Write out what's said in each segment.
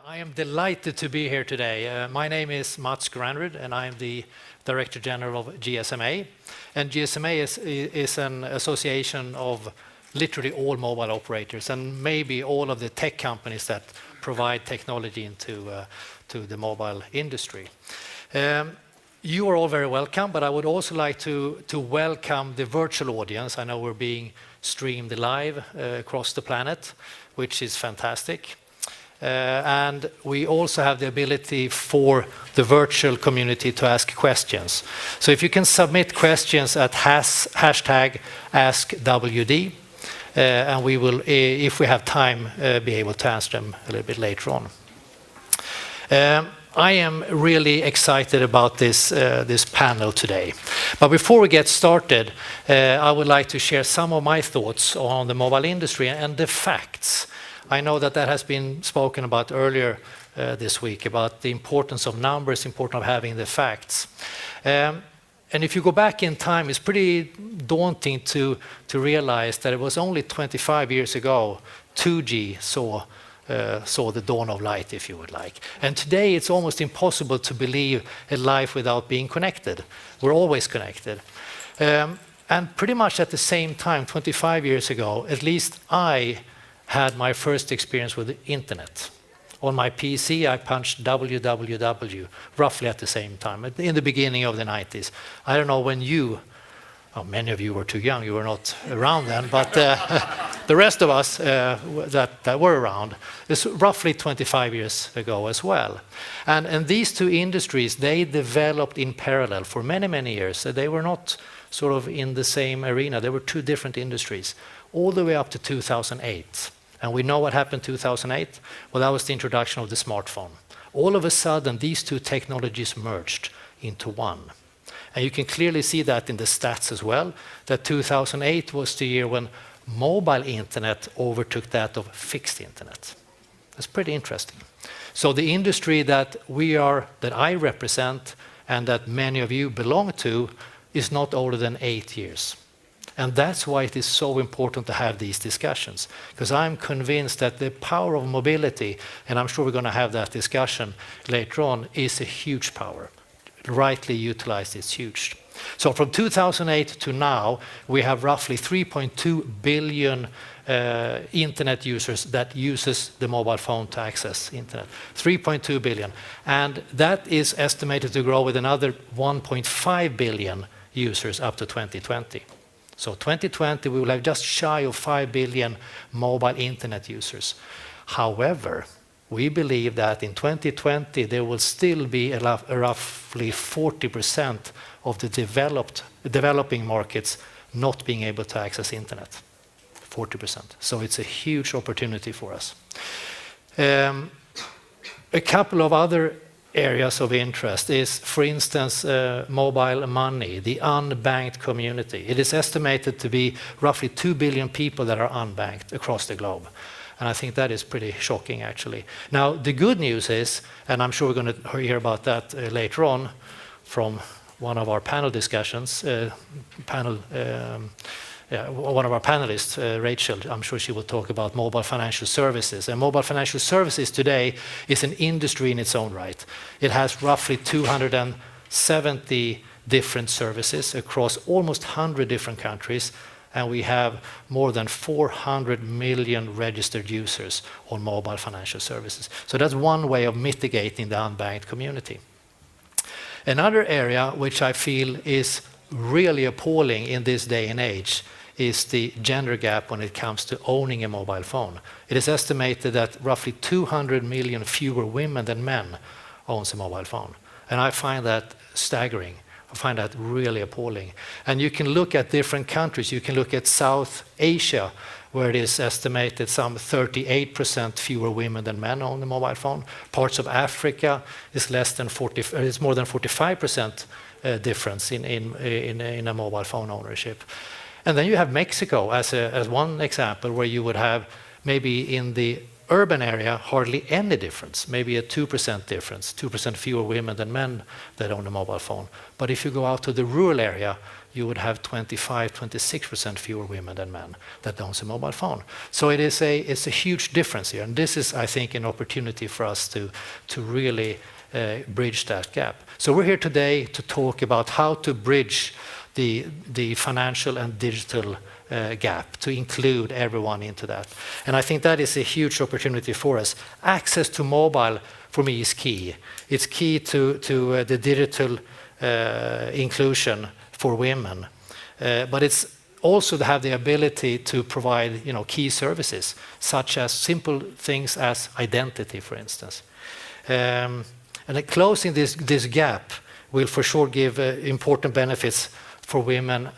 I am delighted to be here today. My name is Mats Granrud, and I'm the Director General of GSMA. And GSMA is an association of literally all mobile operators and maybe all of the tech companies that provide technology into to the mobile industry. You are all very welcome, but I would also like to welcome the virtual audience. I know we're being streamed live across the planet, which is fantastic. And we also have the ability for the virtual community to ask questions. So if you can submit questions at hashtag AskWD, and we will, if we have time, be able to answer them a little bit later on. I am really excited about this panel today. But before we get started, I would like to share some of my thoughts on the mobile industry and the facts. I know that has been spoken about earlier this week, about the importance of numbers, importance of having the facts. And if you go back in time, it's pretty daunting to realize that it was only 25 years ago 2G saw the dawn of light, if you would like. And today it's almost impossible to believe a life without being connected. We're always connected. And pretty much at the same time, 25 years ago, at least I had my first experience with the internet. On my PC, I punched www roughly at the same time, in the beginning of the 90s. I don't know when many of you were too young, you were not around then, but the rest of us that were around, is roughly 25 years ago as well. And these two industries, they developed in parallel for many, many years. They were not sort of in the same arena. They were two different industries, all the way up to 2008. And we know what happened in 2008. Well, that was the introduction of the smartphone. All of a sudden, these two technologies merged into one. And you can clearly see that in the stats as well, that 2008 was the year when mobile internet overtook that of fixed internet. That's pretty interesting. So the industry that I represent and that many of you belong to is not older than 8 years. And that's why it is so important to have these discussions, because I'm convinced that the power of mobility, and I'm sure we're going to have that discussion later on, is a huge power. Rightly utilized, it's huge. So from 2008 to now, we have roughly 3.2 billion internet users that uses the mobile phone to access internet. 3.2 billion. And that is estimated to grow with another 1.5 billion users up to 2020. So 2020, we will have just shy of 5 billion mobile internet users. However, we believe that in 2020, there will still be roughly 40% of the developing markets not being able to access internet. 40%. So it's a huge opportunity for us. A couple of other areas of interest is, for instance, mobile money, the unbanked community. It is estimated to be roughly 2 billion people that are unbanked across the globe. And I think that is pretty shocking, actually. Now, the good news is, and I'm sure we're going to hear about that later on from one of our panel discussions, one of our panelists, Rachel, I'm sure she will talk about mobile financial services. And mobile financial services today is an industry in its own right. It has roughly 270 different services across almost 100 different countries, and we have more than 400 million registered users on mobile financial services. So that's one way of mitigating the unbanked community. Another area which I feel is really appalling in this day and age is the gender gap when it comes to owning a mobile phone. It is estimated that roughly 200 million fewer women than men owns a mobile phone. And I find that staggering. I find that really appalling. And you can look at different countries. You can look at South Asia, where it is estimated some 38% fewer women than men own a mobile phone. Parts of Africa is it's more than 45% difference in a mobile phone ownership. And then you have Mexico as one example, where you would have maybe in the urban area, hardly any difference, maybe a 2% difference, 2% fewer women than men that own a mobile phone. But if you go out to the rural area, you would have 25, 26% fewer women than men that owns a mobile phone. So it's a huge difference here. And this is, I think, an opportunity for us to really bridge that gap. So we're here today to talk about how to bridge the financial and digital gap, to include everyone into that. And I think that is a huge opportunity for us. Access to mobile, for me, is key. It's key to the digital inclusion for women. But it's also to have the ability to provide key services, such as simple things as identity, for instance. And closing this gap will for sure give important benefits for women,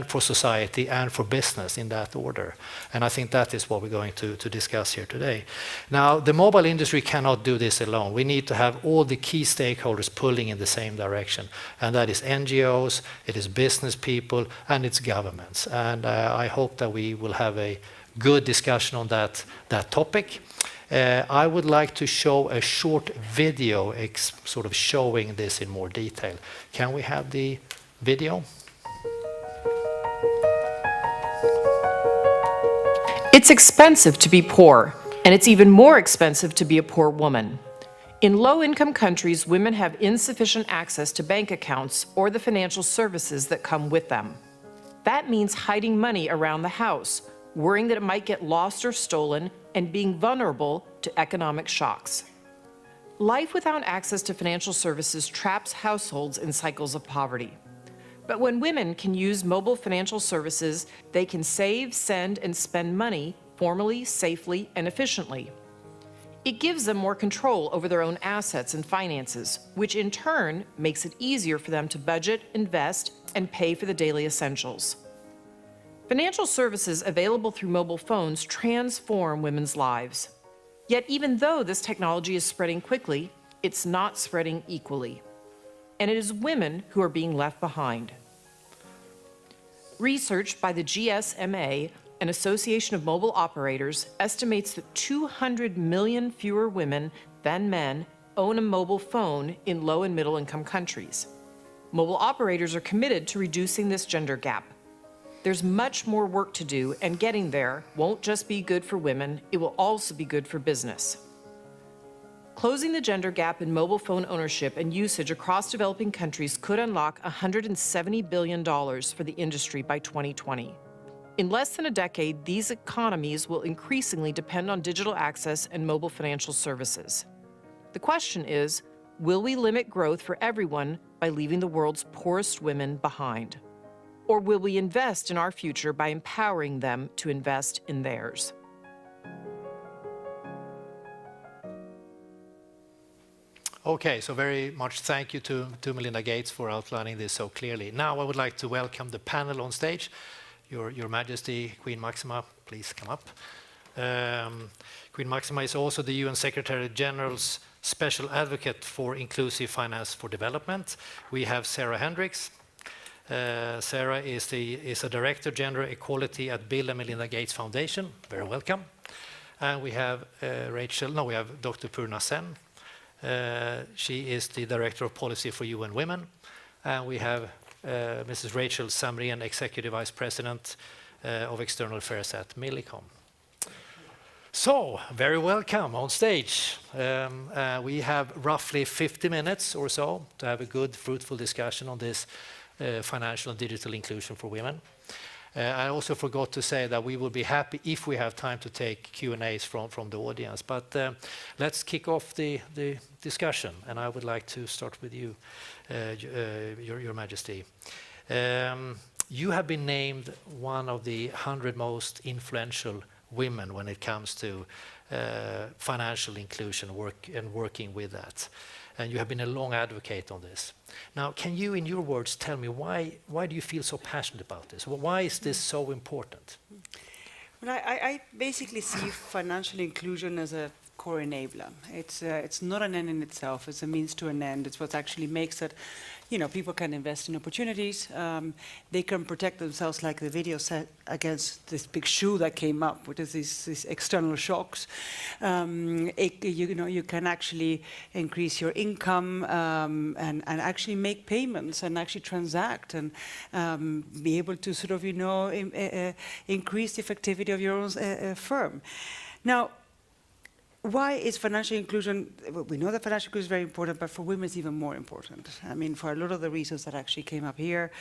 for society, and for business in that order. And I think that is what we're going to discuss here today. Now, the mobile industry cannot do this alone. We need to have all the key stakeholders pulling in the same direction. And that is NGOs, it is business people, and it's governments. And I hope that we will have a good discussion on that topic. I would like to show a short video sort of showing this in more detail. Can we have the video? It's expensive to be poor, and it's even more expensive to be a poor woman. In low-income countries, women have insufficient access to bank accounts or the financial services that come with them. That means hiding money around the house, worrying that it might get lost or stolen, and being vulnerable to economic shocks. Life without access to financial services traps households in cycles of poverty. But when women can use mobile financial services, they can save, send, and spend money formally, safely, and efficiently. It gives them more control over their own assets and finances, which in turn makes it easier for them to budget, invest, and pay for the daily essentials. Financial services available through mobile phones transform women's lives. Yet even though this technology is spreading quickly, it's not spreading equally. And it is women who are being left behind. Research by the GSMA, an association of mobile operators, estimates that 200 million fewer women than men own a mobile phone in low and middle income countries. Mobile operators are committed to reducing this gender gap. There's much more work to do, and getting there won't just be good for women, it will also be good for business. Closing the gender gap in mobile phone ownership and usage across developing countries could unlock $170 billion for the industry by 2020. In less than a decade, these economies will increasingly depend on digital access and mobile financial services. The question is, will we limit growth for everyone by leaving the world's poorest women behind? Or will we invest in our future by empowering them to invest in theirs? Okay, so very much thank you to Melinda Gates for outlining this so clearly. Now I would like to welcome the panel on stage. Your Majesty, Queen Maxima, please come up. Queen Maxima is also the UN Secretary General's Special Advocate for Inclusive Finance for Development. We have Sarah Hendricks. Sarah is a Director Gender Equality at Bill and Melinda Gates Foundation. Very welcome. And we have we have Dr. Purna Sen. She is the Director of Policy for UN Women. And we have Mrs. Rachel Samrian, Executive Vice President of External Affairs at Millicom. So, very welcome on stage. We have roughly 50 minutes or so to have a good, fruitful discussion on this financial and digital inclusion for women. I also forgot to say that we will be happy if we have time to take Q&As from the audience. But let's kick off the discussion, and I would like to start with you, Your Majesty. You have been named one of the 100 most influential women when it comes to financial inclusion and working with that. And you have been a long advocate on this. Now, can you, in your words, tell me why do you feel so passionate about this? Why is this so important? Well, I basically see financial inclusion as a core enabler. It's not an end in itself. It's a means to an end. It's what actually makes it, people can invest in opportunities. They can protect themselves, like the video said, against this big shoe that came up, which is these external shocks. You can actually increase your income and actually make payments and actually transact and be able to sort of, increase the effectivity of your own firm. Now, why is financial inclusion, we know that financial inclusion is very important, but for women it's even more important. I mean, for a lot of the reasons that actually came up here,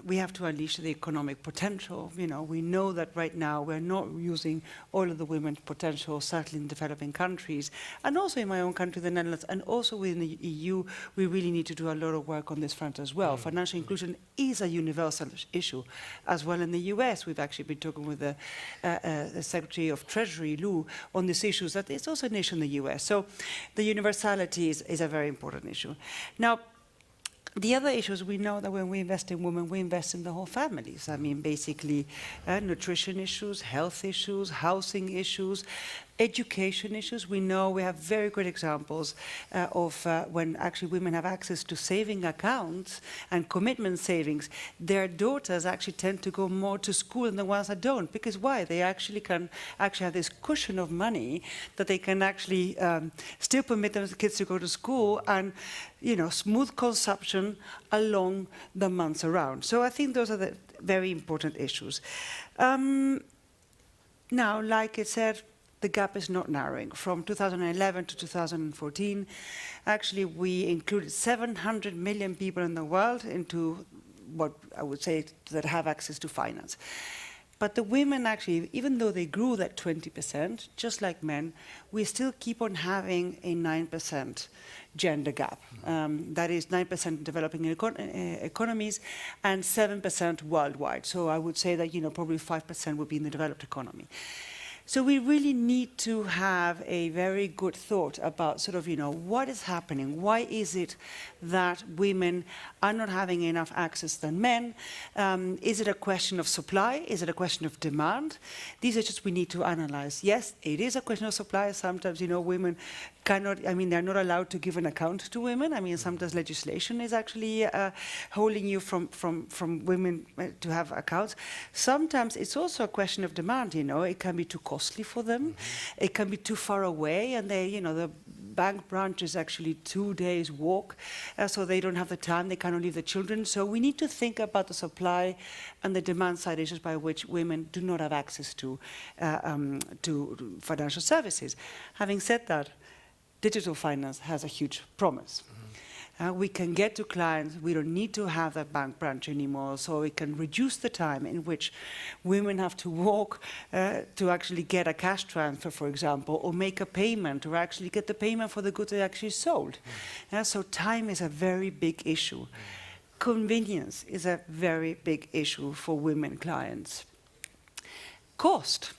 we have to unleash the economic potential. We know that right now we're not using all of the women's potential, certainly in developing countries, and also in my own country, the Netherlands, and also within the EU, we really need to do a lot of work on this front as well. Financial inclusion is a universal issue. As well in the US, we've actually been talking with the Secretary of Treasury, Lou, on these issues, that it's also an issue in the US. So the universality is a very important issue. Now, the other issues, we know that when we invest in women, we invest in the whole families. I mean, basically, nutrition issues, health issues, housing issues, education issues. We know we have very good examples of when actually women have access to saving accounts and commitment savings, their daughters actually tend to go more to school than the ones that don't. Because why? They actually can have this cushion of money that they can actually still permit their kids to go to school and, smooth consumption along the months around. So I think those are the very important issues. Now, like I said, the gap is not narrowing. From 2011 to 2014, actually, we included 700 million people in the world into what I would say that have access to finance. But the women actually, even though they grew that 20%, just like men, we still keep on having a 9% gender gap. That is 9% in developing economies and 7% worldwide. So I would say that, probably 5% would be in the developed economy. So we really need to have a very good thought about sort of, what is happening? Why is it that women are not having enough access than men? Is it a question of supply? Is it a question of demand? These are just we need to analyze. Yes, it is a question of supply. Sometimes, women cannot, they're not allowed to give an account to women. Sometimes legislation is actually holding you from women to have accounts. Sometimes it's also a question of demand, It can be too costly for them. It can be too far away, and they, the bank branch is actually 2 days walk, so they don't have the time, they cannot leave the children. So we need to think about the supply and the demand side issues by which women do not have access to financial services. Having said that, digital finance has a huge promise. We can get to clients, we don't need to have that bank branch anymore, so we can reduce the time in which women have to walk to actually get a cash transfer, for example, or make a payment, or actually get the payment for the goods they actually sold. So time is a very big issue. Convenience is a very big issue for women clients. Cost.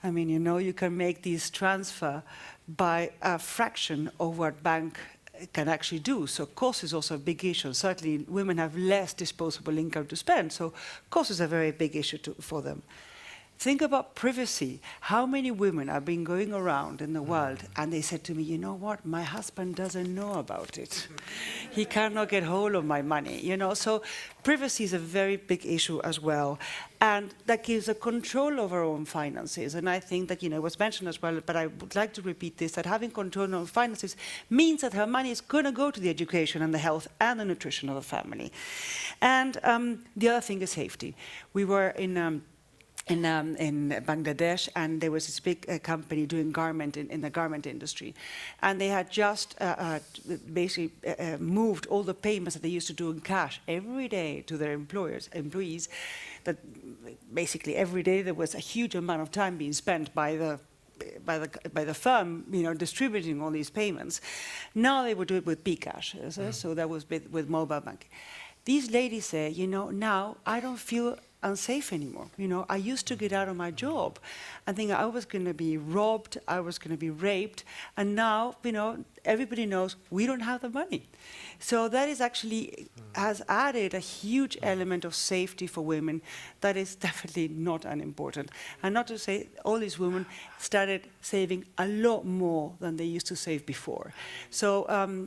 You can make these transfer by a fraction of what bank can actually do. So cost is also a big issue. Certainly women have less disposable income to spend, so cost is a very big issue for them. Think about privacy. How many women have been going around in the world and they said to me, you know what, my husband doesn't know about it. He cannot get hold of my money, So privacy is a very big issue as well. And that gives a control over our own finances. And I think that, it was mentioned as well, but I would like to repeat this, that having control over finances means that her money is going to go to the education and the health and the nutrition of the family. And the other thing is safety. We were in Bangladesh, and there was this big company doing garment in the garment industry, and they had just basically moved all the payments that they used to do in cash every day to their employees. That basically every day there was a huge amount of time being spent by the firm, distributing all these payments. Now they would do it with Bcash, so that was with mobile banking. These ladies say, now I don't feel unsafe anymore. You know, I used to get out of my job and think I was going to be robbed, I was going to be raped, and now, you know, everybody knows we don't have the money. So that is actually has added a huge element of safety for women that is definitely not unimportant. And not to say all these women started saving a lot more than they used to save before. So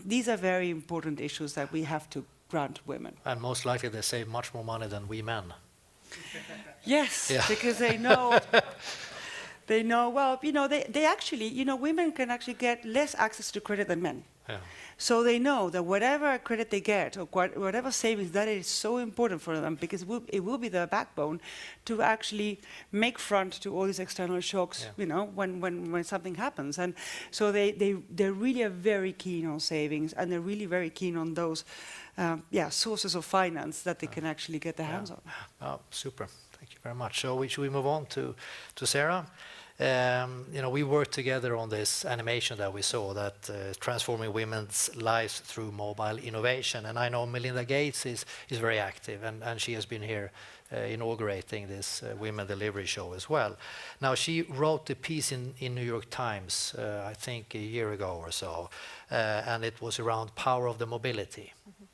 these are very important issues that we have to grant women. And most likely they save much more money than we men. Yes, Yeah. because they know, they know, well, you know, they actually, you know, women can actually get less access to credit than men. Yeah. So they know that whatever credit they get or whatever savings, that is so important for them because it will be their backbone to actually make front to all these external shocks, Yeah. you know, when something happens. And so they really are very keen on savings, and they're really very keen on those sources of finance that they can actually get their hands on. Oh, super. Thank you very much. So should we move on to Sarah? You know, we worked together on this animation that we saw, that transforming women's lives through mobile innovation. And I know Melinda Gates is very active, and she has been here inaugurating this Women Delivery Show as well. Now, she wrote a piece in New York Times, I think a year ago or so, and it was around power of the mobility. Mm-hmm.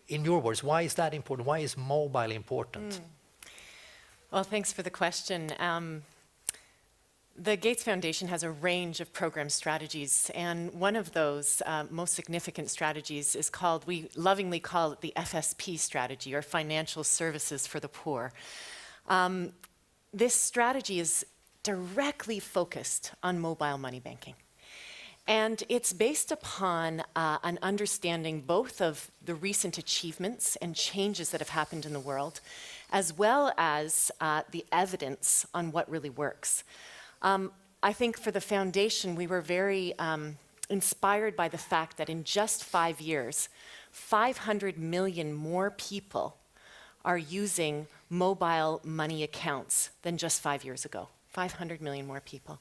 In your words, why is that important? Why is mobile important? Well, thanks for the question. The Gates Foundation has a range of program strategies, and one of those most significant strategies is called, we lovingly call it the FSP strategy, or Financial Services for the Poor. This strategy is directly focused on mobile money banking. And it's based upon an understanding both of the recent achievements and changes that have happened in the world, as well as the evidence on what really works. I think for the foundation, we were very inspired by the fact that in just 5 years, 500 million more people are using mobile money accounts than just 5 years ago. 500 million more people.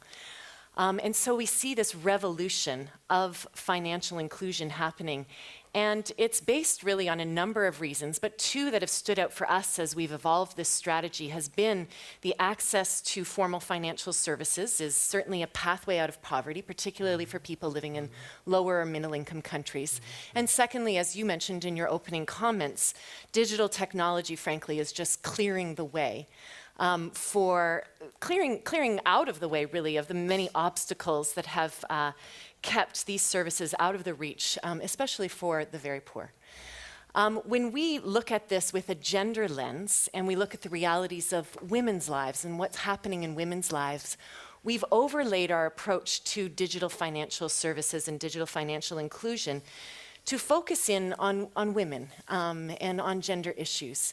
And so we see this revolution of financial inclusion happening. And it's based really on a number of reasons, but two that have stood out for us as we've evolved this strategy has been the access to formal financial services is certainly a pathway out of poverty, particularly for people living in lower or middle income countries. And secondly, as you mentioned in your opening comments, digital technology, frankly, is just clearing the way. For clearing out of the way, really, of the many obstacles that have kept these services out of the reach, especially for the very poor. When we look at this with a gender lens, and we look at the realities of women's lives and what's happening in women's lives, we've overlaid our approach to digital financial services and digital financial inclusion to focus in on women and on gender issues.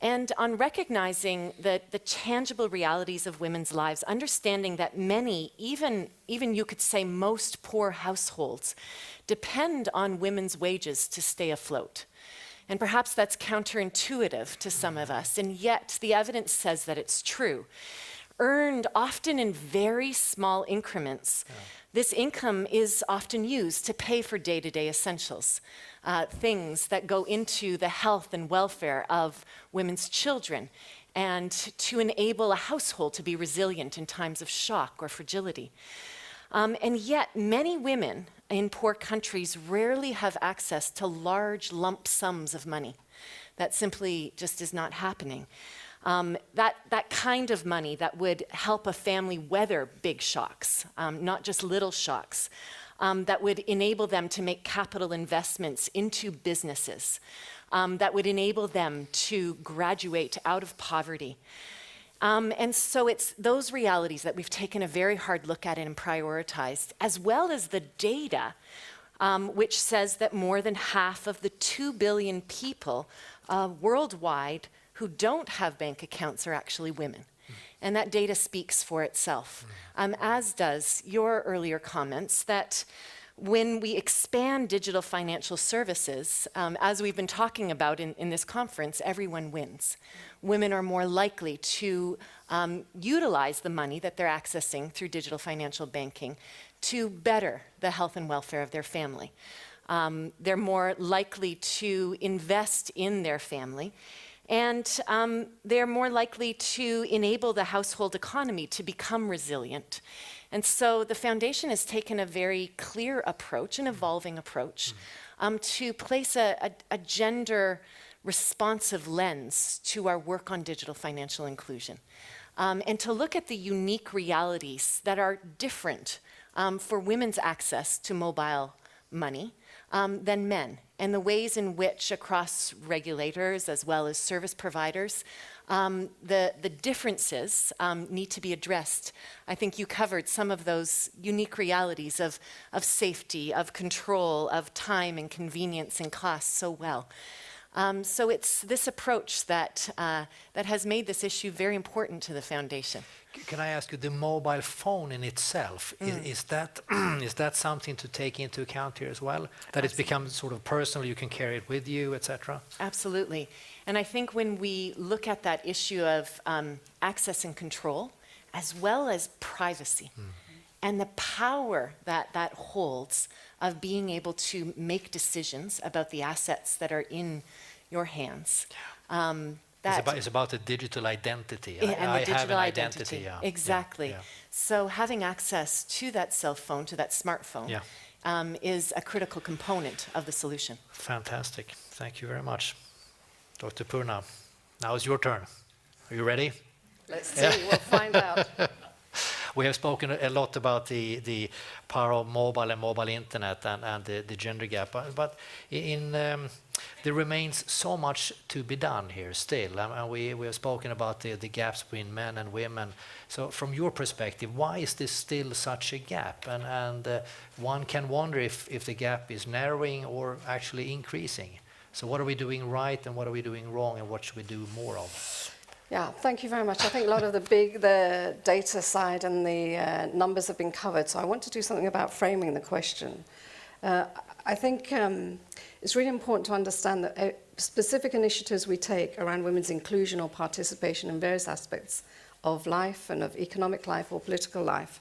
And on recognizing that the tangible realities of women's lives, understanding that many, even you could say most poor households, depend on women's wages to stay afloat. And perhaps that's counterintuitive to some of us, and yet the evidence says that it's true. Earned often in very small increments, this income is often used to pay for day-to-day essentials. Things that go into the health and welfare of women's children, and to enable a household to be resilient in times of shock or fragility. And yet, many women in poor countries rarely have access to large lump sums of money. That simply just is not happening. That kind of money that would help a family weather big shocks, not just little shocks. That would enable them to make capital investments into businesses, that would enable them to graduate out of poverty. And so it's those realities that we've taken a very hard look at and prioritized, as well as the data, which says that more than half of the 2 billion people worldwide who don't have bank accounts are actually women. And that data speaks for itself, as does your earlier comments that when we expand digital financial services, as we've been talking about in this conference, everyone wins. Women are more likely to utilize the money that they're accessing through digital financial banking to better the health and welfare of their family. They're more likely to invest in their family. And they're more likely to enable the household economy to become resilient. And so the foundation has taken a very clear approach, an evolving approach, to place a gender responsive lens to our work on digital financial inclusion. And to look at the unique realities that are different for women's access to mobile money than men, and the ways in which across regulators as well as service providers, the differences need to be addressed. I think you covered some of those unique realities of safety, of control, of time and convenience and cost so well. So it's this approach that has made this issue very important to the foundation. Can I ask you, the mobile phone in itself, is that something to take into account here as well? That it's become sort of personal, you can carry it with you, etc.? Absolutely. And I think when we look at that issue of access and control, as well as privacy, and the power that holds of being able to make decisions about the assets that are in your hands. It's about the digital identity. And I the digital have an identity. Yeah. Exactly. Yeah. So having access to that cell phone, to that smartphone, is a critical component of the solution. Fantastic. Thank you very much. Dr. Purna, now it's your turn. Are you ready? Let's see, we'll find out. We have spoken a lot about the power of mobile and mobile internet and the gender gap, but there remains so much to be done here still, and we have spoken about the gaps between men and women. So from your perspective, why is this still such a gap? And one can wonder if the gap is narrowing or actually increasing. So what are we doing right and what are we doing wrong, and what should we do more of? Yeah, thank you very much. I think a lot of the data side and the numbers have been covered, so I want to do something about framing the question. I think it's really important to understand that specific initiatives we take around women's inclusion or participation in various aspects of life and of economic life or political life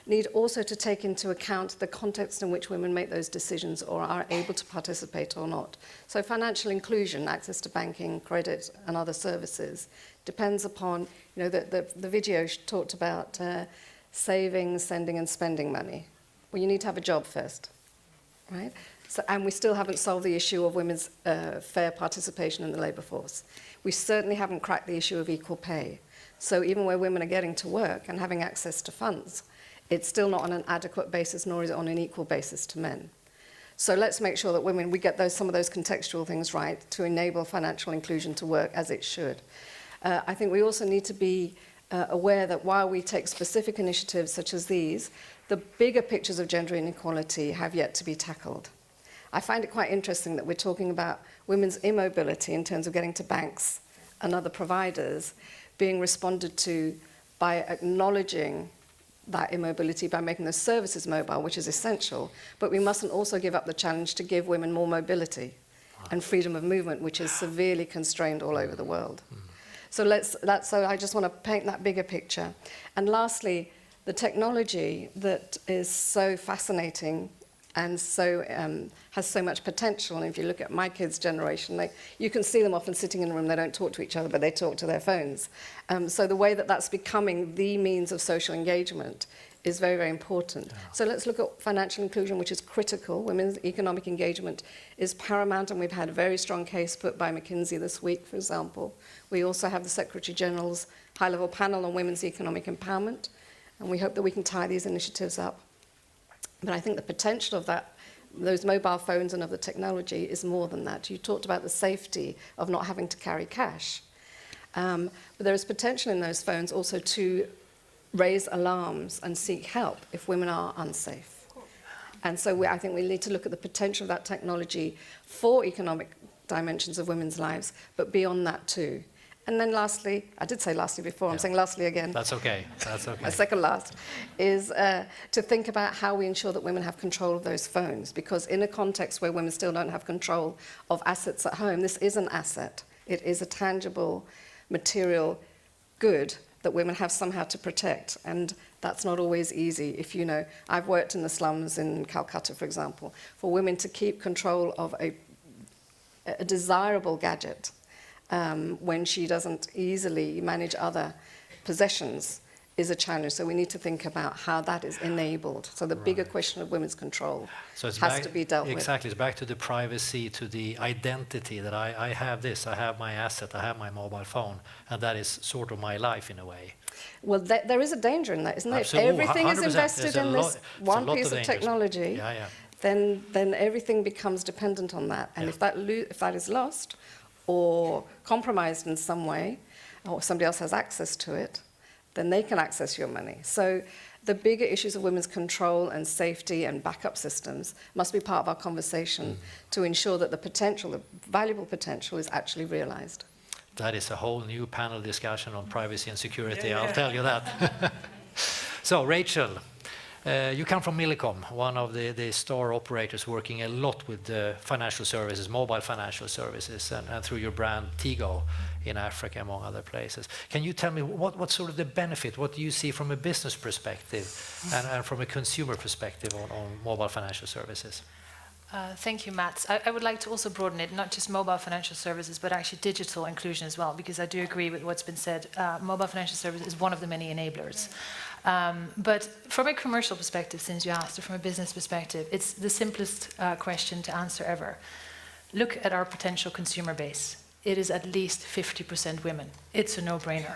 need also to take into account the context in which women make those decisions or are able to participate or not. So financial inclusion, access to banking, credit and other services depends upon, the video talked about saving, sending and spending money. Well, you need to have a job first, right? So, and we still haven't solved the issue of women's fair participation in the labour force. We certainly haven't cracked the issue of equal pay. So even where women are getting to work and having access to funds, it's still not on an adequate basis, nor is it on an equal basis to men. So let's make sure that we get some of those contextual things right to enable financial inclusion to work as it should. I think we also need to be aware that while we take specific initiatives such as these, the bigger pictures of gender inequality have yet to be tackled. I find it quite interesting that we're talking about women's immobility in terms of getting to banks and other providers being responded to by acknowledging that immobility by making the services mobile, which is essential, but we mustn't also give up the challenge to give women more mobility and freedom of movement, which is severely constrained all over the world. So I just want to paint that bigger picture. And lastly, the technology that is so fascinating and so has so much potential. And if you look at my kids' generation, you can see them often sitting in a room, they don't talk to each other, but they talk to their phones. So the way that that's becoming the means of social engagement is very, very important. Yeah. So let's look at financial inclusion, which is critical. Women's economic engagement is paramount, and we've had a very strong case put by McKinsey this week, for example. We also have the Secretary General's high-level panel on women's economic empowerment, and we hope that we can tie these initiatives up. But I think the potential of those mobile phones and of the technology is more than that. You talked about the safety of not having to carry cash. But there is potential in those phones also to raise alarms and seek help if women are unsafe. And so I think we need to look at the potential of that technology for economic dimensions of women's lives, but beyond that too. And then lastly, I did say lastly before, I'm saying lastly again. That's okay, that's okay. My second last is to think about how we ensure that women have control of those phones, because in a context where women still don't have control of assets at home, this is an asset. It is a tangible, material good that women have somehow to protect, and that's not always easy. If you know, I've worked in the slums in Calcutta, for example, for women to keep control of a desirable gadget when she doesn't easily manage other possessions is a challenge. So we need to think about how that is enabled. So the bigger question of women's control So it's has back, to be dealt with. exactly, it's back to the privacy, to the identity that I have this, I have my asset, I have my mobile phone, and that is sort of my life in a way. Well, there is a danger in that, isn't there? If Absolutely. everything is 100%. invested There's a in lot- this it's a one lot piece of of dangers. technology, Yeah. then everything becomes dependent on that. And Yeah. if that is lost or compromised in some way, or somebody else has access to it, then they can access your money. So the bigger issues of women's control and safety and backup systems must be part of our conversation to ensure that the potential, the valuable potential, is actually realized. That is a whole new panel discussion on privacy and security, I'll tell you that. So, Rachel, you come from Millicom, one of the star operators working a lot with the financial services, mobile financial services, and through your brand Tigo in Africa, among other places. Can you tell me what sort of the benefit, what do you see from a business perspective and from a consumer perspective on mobile financial services? Thank you, Mats. I would like to also broaden it, not just mobile financial services, but actually digital inclusion as well, because I do agree with what's been said. Mobile financial service is one of the many enablers. But from a commercial perspective, since you asked, or from a business perspective, it's the simplest question to answer ever. Look at our potential consumer base. It is at least 50% women. It's a no-brainer.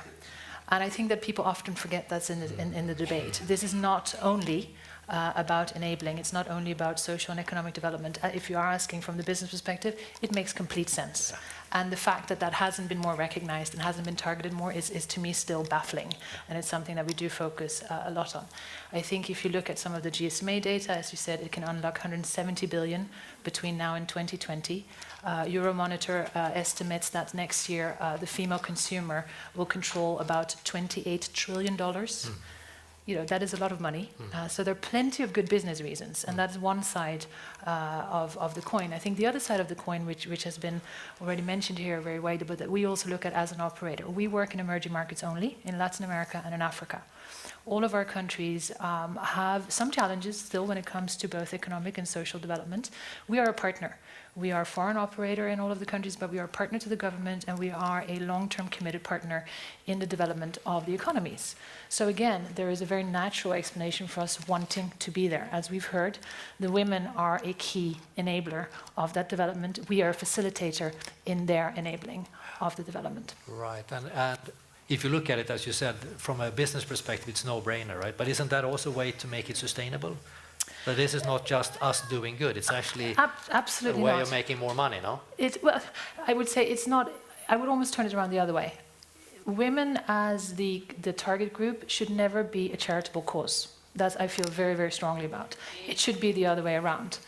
And I think that people often forget that's in the debate. This is not only about enabling, it's not only about social and economic development. If you are asking from the business perspective, it makes complete sense. And the fact that that hasn't been more recognized and hasn't been targeted more is to me still baffling. And it's something that we do focus a lot on. I think if you look at some of the GSMA data, as you said, it can unlock 170 billion between now and 2020. Euromonitor estimates that next year the female consumer will control about $28 trillion. You know, that is a lot of money. So there are plenty of good business reasons, and that's one side of the coin. I think the other side of the coin, which has been already mentioned here very widely, but that we also look at as an operator. We work in emerging markets only, in Latin America and in Africa. All of our countries have some challenges still when it comes to both economic and social development. We are a partner. We are a foreign operator in all of the countries, but we are a partner to the government, and we are a long-term committed partner in the development of the economies. So again, there is a very natural explanation for us wanting to be there. As we've heard, the women are a key enabler of that development. We are a facilitator in their enabling of the development. Right, and if you look at it, as you said, from a business perspective, it's no-brainer, right? But isn't that also a way to make it sustainable? That this is not just us doing good, it's actually Absolutely a way not. of making more money, no? Well, I would say it's not. I would almost turn it around the other way. Women as the target group should never be a charitable cause. That I feel very, very strongly about. It should be the other way around.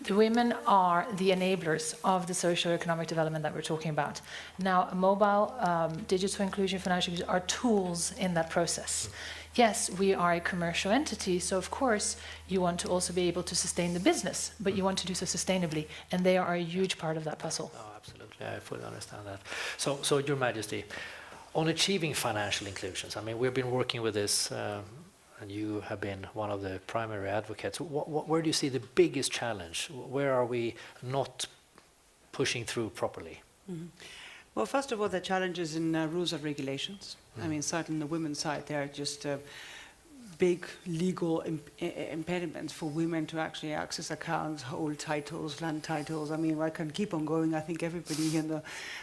The women are the enablers of the socio-economic development that we're talking about. Now, mobile, digital inclusion, financial inclusion are tools in that process. Yes, we are a commercial entity, so of course you want to also be able to sustain the business, but you want to do so sustainably, and they are a huge part of that puzzle. Oh, absolutely, I fully understand that. So Your Majesty, on achieving financial inclusions, I mean, we've been working with this, and you have been one of the primary advocates. Where do you see the biggest challenge? Where are we not pushing through properly? Mm-hmm. Well, first of all, the challenges in rules and regulations. I mean, certainly on the women's side, there are just big legal impediments for women to actually access accounts, hold titles, land titles. I mean, I can keep on going. I think everybody in the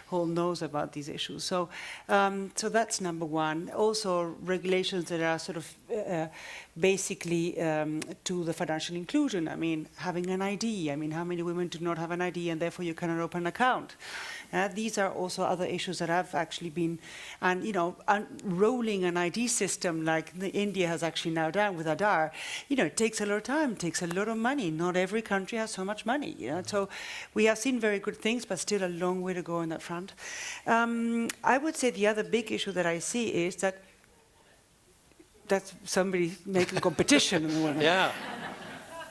whole knows about these issues. So, so that's number one. Also, regulations that are sort of basically to the financial inclusion. I mean, having an ID. I mean, how many women do not have an ID and therefore you cannot open an account? These are also other issues that have actually been, and you know, rolling an ID system like India has actually now done with Aadhaar, you know, it takes a lot of time, it takes a lot of money. Not every country has so much money, you know. So we have seen very good things, but still a long way to go on that front. I would say the other big issue that I see is that that's somebody making competition in the world. Yeah.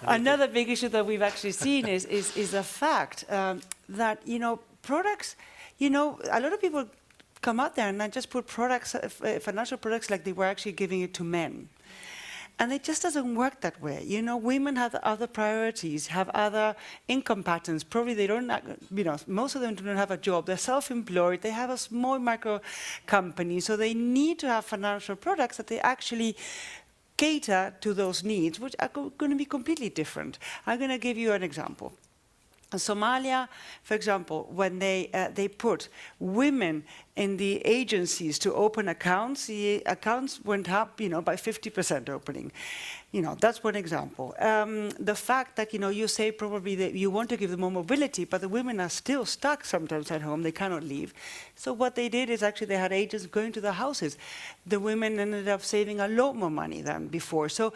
Another big issue that we've actually seen is the fact that, you know, products, you know, a lot of people come out there and just put products, financial products, like they were actually giving it to men. And it just doesn't work that way. You know, women have other priorities, have other income patterns. Probably they don't, most of them don't have a job. They're self-employed. They have a small micro company. So they need to have financial products that they actually cater to those needs, which are going to be completely different. I'm going to give you an example. In Somalia, for example, when they put women in the agencies to open accounts, the accounts went up, by 50% opening. That's one example. The fact that, you say probably that you want to give them more mobility, but the women are still stuck sometimes at home, they cannot leave. So what they did is actually they had agents going to the houses. The women ended up saving a lot more money than before. So,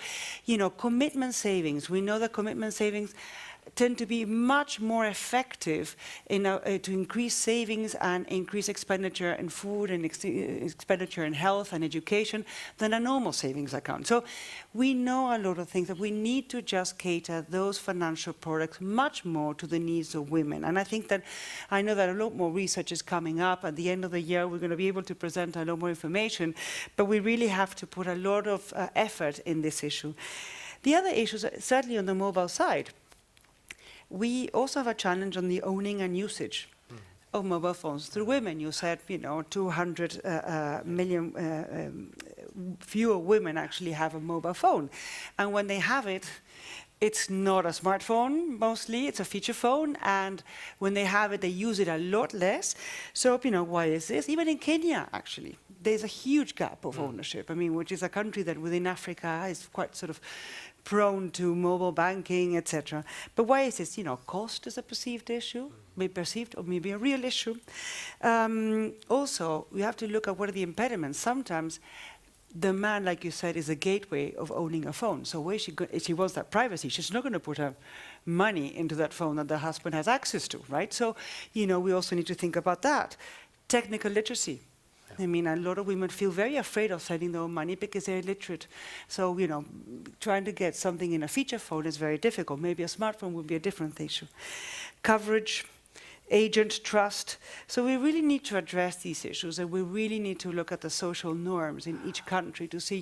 commitment savings, we know that commitment savings tend to be much more effective to increase savings and increase expenditure in food and expenditure in health and education than a normal savings account. So we know a lot of things that we need to just cater those financial products much more to the needs of women. And I know that a lot more research is coming up. At the end of the year, we're going to be able to present a lot more information, but we really have to put a lot of effort in this issue. The other issues, certainly on the mobile side, we also have a challenge on the owning and usage of mobile phones through women. You said, 200 million fewer women actually have a mobile phone. And when they have it, it's not a smartphone, mostly, it's a feature phone, and when they have it, they use it a lot less. So, why is this? Even in Kenya, actually, there's a huge gap of ownership, which is a country that within Africa is quite sort of prone to mobile banking, etc. But why is this? Cost is a perceived issue, maybe perceived or maybe a real issue. Also, we have to look at what are the impediments. Sometimes the man, like you said, is a gateway of owning a phone. So where if she wants that privacy, she's not going to put her money into that phone that the husband has access to, right? So, we also need to think about that. Technical literacy. A lot of women feel very afraid of sending their own money because they're illiterate. So, trying to get something in a feature phone is very difficult. Maybe a smartphone would be a different issue. Coverage, agent trust. So we really need to address these issues, and we really need to look at the social norms in each country to see,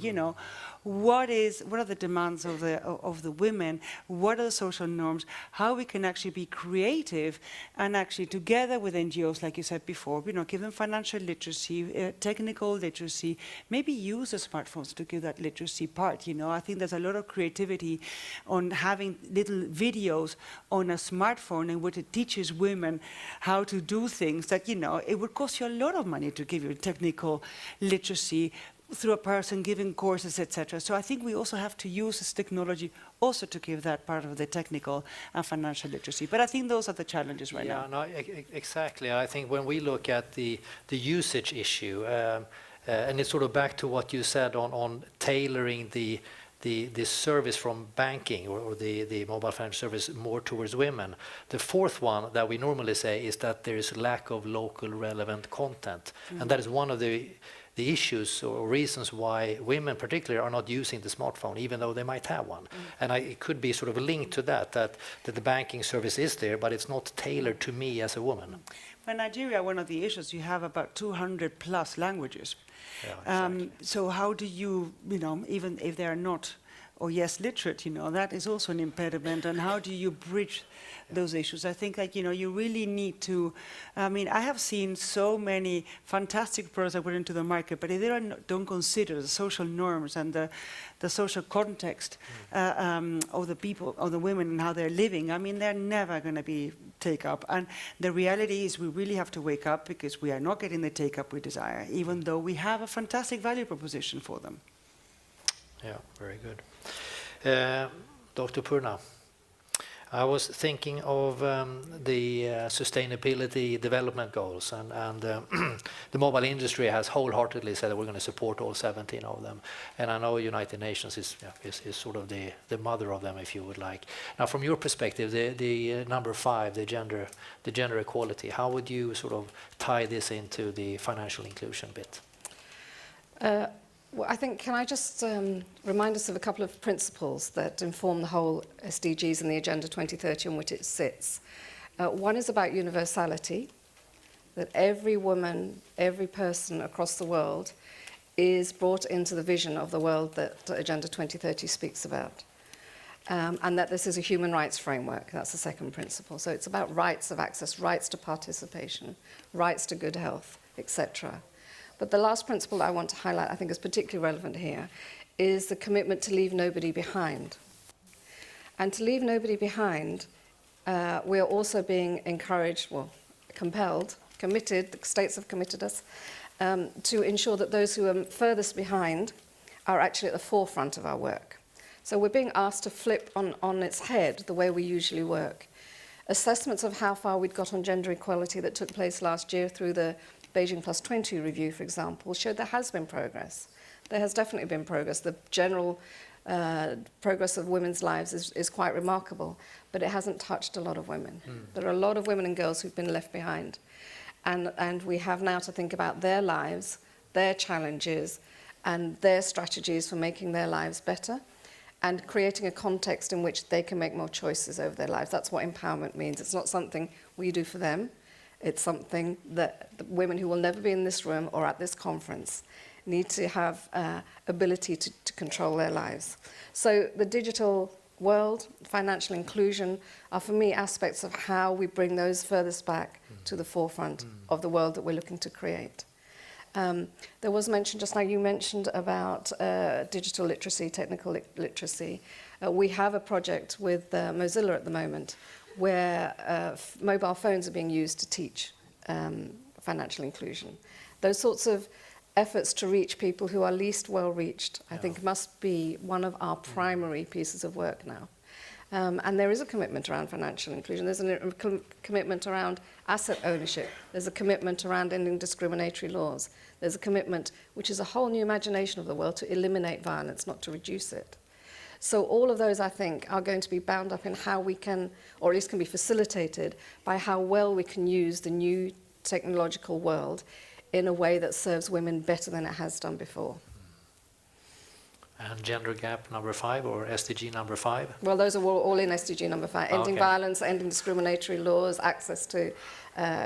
what are the demands of the women, what are the social norms, how we can actually be creative and actually together with NGOs, like you said before, give them financial literacy, technical literacy, maybe use the smartphones to give that literacy part. I think there's a lot of creativity on having little videos on a smartphone in which it teaches women how to do things that, it would cost you a lot of money to give you technical literacy through a person giving courses, etc. So I think we also have to use this technology also to give that part of the technical and financial literacy. But I think those are the challenges right now. No, exactly. I think when we look at the usage issue, and it's sort of back to what you said on tailoring the service from banking or the mobile financial service more towards women. The fourth one that we normally say is that there is lack of local relevant content. And that is one of the issues or reasons why women particularly are not using the smartphone, even though they might have one. And it could be sort of a link to that the banking service is there, but it's not tailored to me as a woman. In Nigeria, one of the issues, you have about 200 plus languages. Yeah, exactly. So how do you, even if they are not literate, that is also an impediment. And how do you bridge those issues? I think that, you really need to, I have seen so many fantastic products that went into the market, but if they don't consider the social norms and the social context of the people, of the women and how they're living, they're never going to be take up. And the reality is we really have to wake up because we are not getting the take up we desire, even though we have a fantastic value proposition for them. Yeah, very good. Dr. Purna, I was thinking of the sustainability development goals, and the mobile industry has wholeheartedly said that we're going to support all 17 of them. And I know United Nations is sort of the mother of them, if you would like. Now, from your perspective, the number 5, the gender equality, how would you sort of tie this into the financial inclusion bit? Well, I think, can I just remind us of a couple of principles that inform the whole SDGs and the Agenda 2030 on which it sits. One is about universality, that every woman, every person across the world is brought into the vision of the world that Agenda 2030 speaks about. And that this is a human rights framework. That's the second principle. So it's about rights of access, rights to participation, rights to good health, etc. But the last principle I want to highlight, I think is particularly relevant here, is the commitment to leave nobody behind. And to leave nobody behind, we are also being encouraged, well, compelled, committed, the states have committed us, to ensure that those who are furthest behind are actually at the forefront of our work. So we're being asked to flip on its head the way we usually work. Assessments of how far we'd got on gender equality that took place last year through the Beijing Plus 20 review, for example, showed there has been progress. There has definitely been progress. The general progress of women's lives is quite remarkable, but it hasn't touched a lot of women. There are a lot of women and girls who've been left behind. And we have now to think about their lives, their challenges, and their strategies for making their lives better, and creating a context in which they can make more choices over their lives. That's what empowerment means. It's not something we do for them. It's something that the women who will never be in this room or at this conference need to have ability to control their lives. So the digital world, financial inclusion, are for me aspects of how we bring those furthest back to the forefront of the world that we're looking to create. There was mention just now, you mentioned about digital literacy, technical literacy. We have a project with Mozilla at the moment where mobile phones are being used to teach financial inclusion. Those sorts of efforts to reach people who are least well reached, I think, must be one of our primary pieces of work now. And there is a commitment around financial inclusion. There's a commitment around asset ownership. There's a commitment around ending discriminatory laws. There's a commitment, which is a whole new imagination of the world, to eliminate violence, not to reduce it. So all of those, I think, are going to be bound up in how we can, or at least can be facilitated by how well we can use the new technological world in a way that serves women better than it has done before. And gender gap number 5, or SDG number 5? Well, those are all in SDG number 5. Ending violence, ending discriminatory laws, access to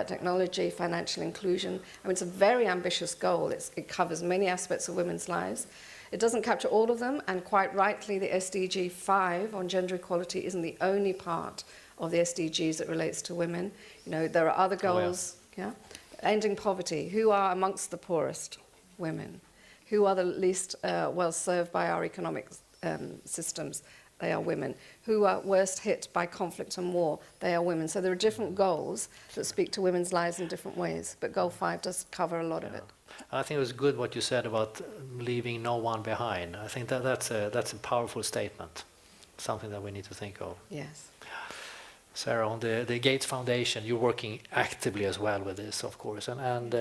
technology, financial inclusion. I mean, it's a very ambitious goal. It covers many aspects of women's lives. It doesn't capture all of them, and quite rightly, the SDG 5 on gender equality isn't the only part of the SDGs that relates to women. You know, there are other goals. Ending poverty. Who are amongst the poorest? Women. Who are the least well served by our economic systems? They are women. Who are worst hit by conflict and war? They are women. So there are different goals that speak to women's lives in different ways, but Goal 5 does cover a lot of it. I think it was good what you said about leaving no one behind. I think that's a powerful statement, something that we need to think of. Yes. Sarah, on the Gates Foundation, you're working actively as well with this, of course. And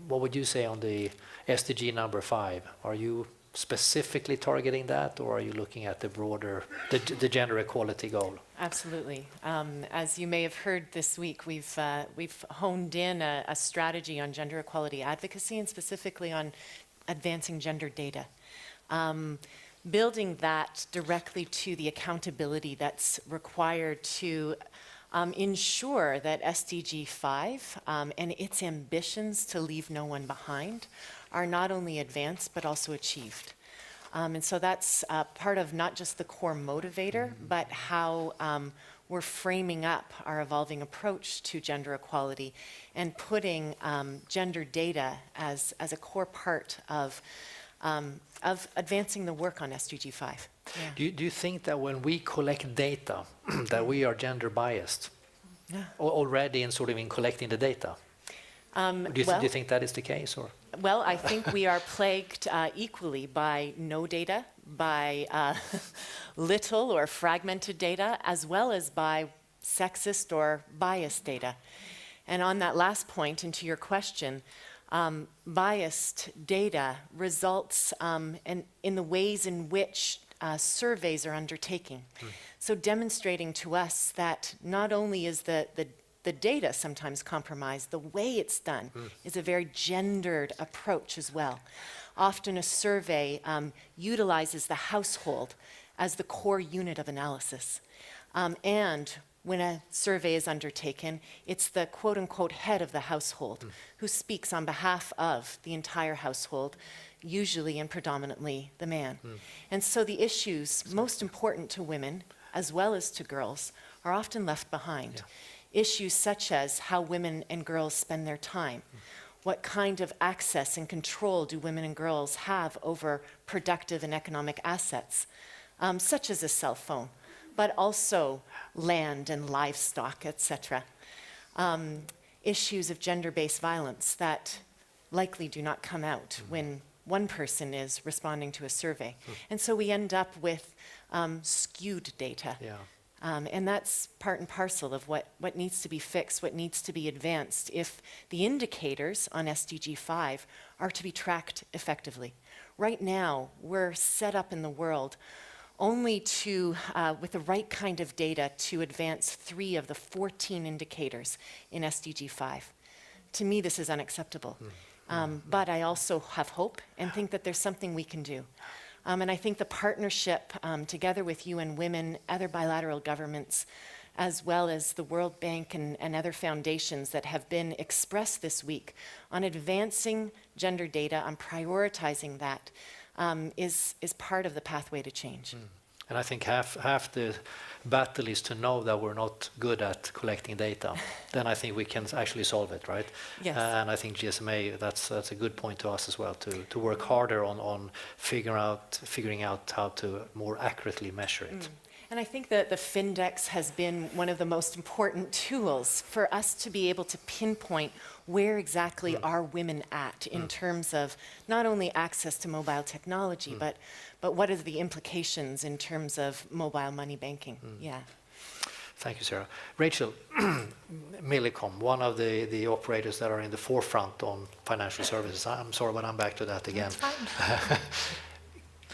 what would you say on the SDG number 5? Are you specifically targeting that, or are you looking at the broader, the gender equality goal? Absolutely. As you may have heard this week, we've honed in a strategy on gender equality advocacy, and specifically on advancing gender data. Building that directly to the accountability that's required to ensure that SDG 5 and its ambitions to leave no one behind are not only advanced but also achieved. And so that's part of not just the core motivator, but how we're framing up our evolving approach to gender equality and putting gender data as a core part of advancing the work on SDG 5. Yeah. Do you think that when we collect data that we are gender biased already in sort of in collecting the data? Do you think that is the case, or? Well, I think we are plagued equally by no data, by little or fragmented data, as well as by sexist or biased data. And on that last point, and to your question, biased data results in the ways in which surveys are undertaken. So demonstrating to us that not only is the data sometimes compromised, the way it's done is a very gendered approach as well. Often a survey utilizes the household as the core unit of analysis. And when a survey is undertaken, it's the quote-unquote head of the household who speaks on behalf of the entire household, usually and predominantly the man. And so the issues most important to women, as well as to girls, are often left behind. Issues such as how women and girls spend their time. What kind of access and control do women and girls have over productive and economic assets, such as a cell phone, but also land and livestock, etc. Issues of gender-based violence that likely do not come out when one person is responding to a survey. And so we end up with skewed data. And that's part and parcel of what needs to be fixed, what needs to be advanced if the indicators on SDG 5 are to be tracked effectively. Right now, we're set up in the world only to, with the right kind of data, to advance 3 of the 14 indicators in SDG 5. To me, this is unacceptable. But I also have hope and think that there's something we can do. And I think the partnership together with UN Women, other bilateral governments, as well as the World Bank and other foundations that have been expressed this week on advancing gender data, on prioritizing that, is part of the pathway to change. And I think half the battle is to know that we're not good at collecting data. Then I think we can actually solve it, right? Yes. And I think GSMA, that's a good point to us as well, to work harder on figuring out how to more accurately measure it. And I think that the Findex has been one of the most important tools for us to be able to pinpoint where exactly are women at in terms of not only access to mobile technology, but what are the implications in terms of mobile money banking. Thank you, Sarah. Rachel, Millicom, one of the operators that are in the forefront on financial services. I'm sorry, but I'm back to that again.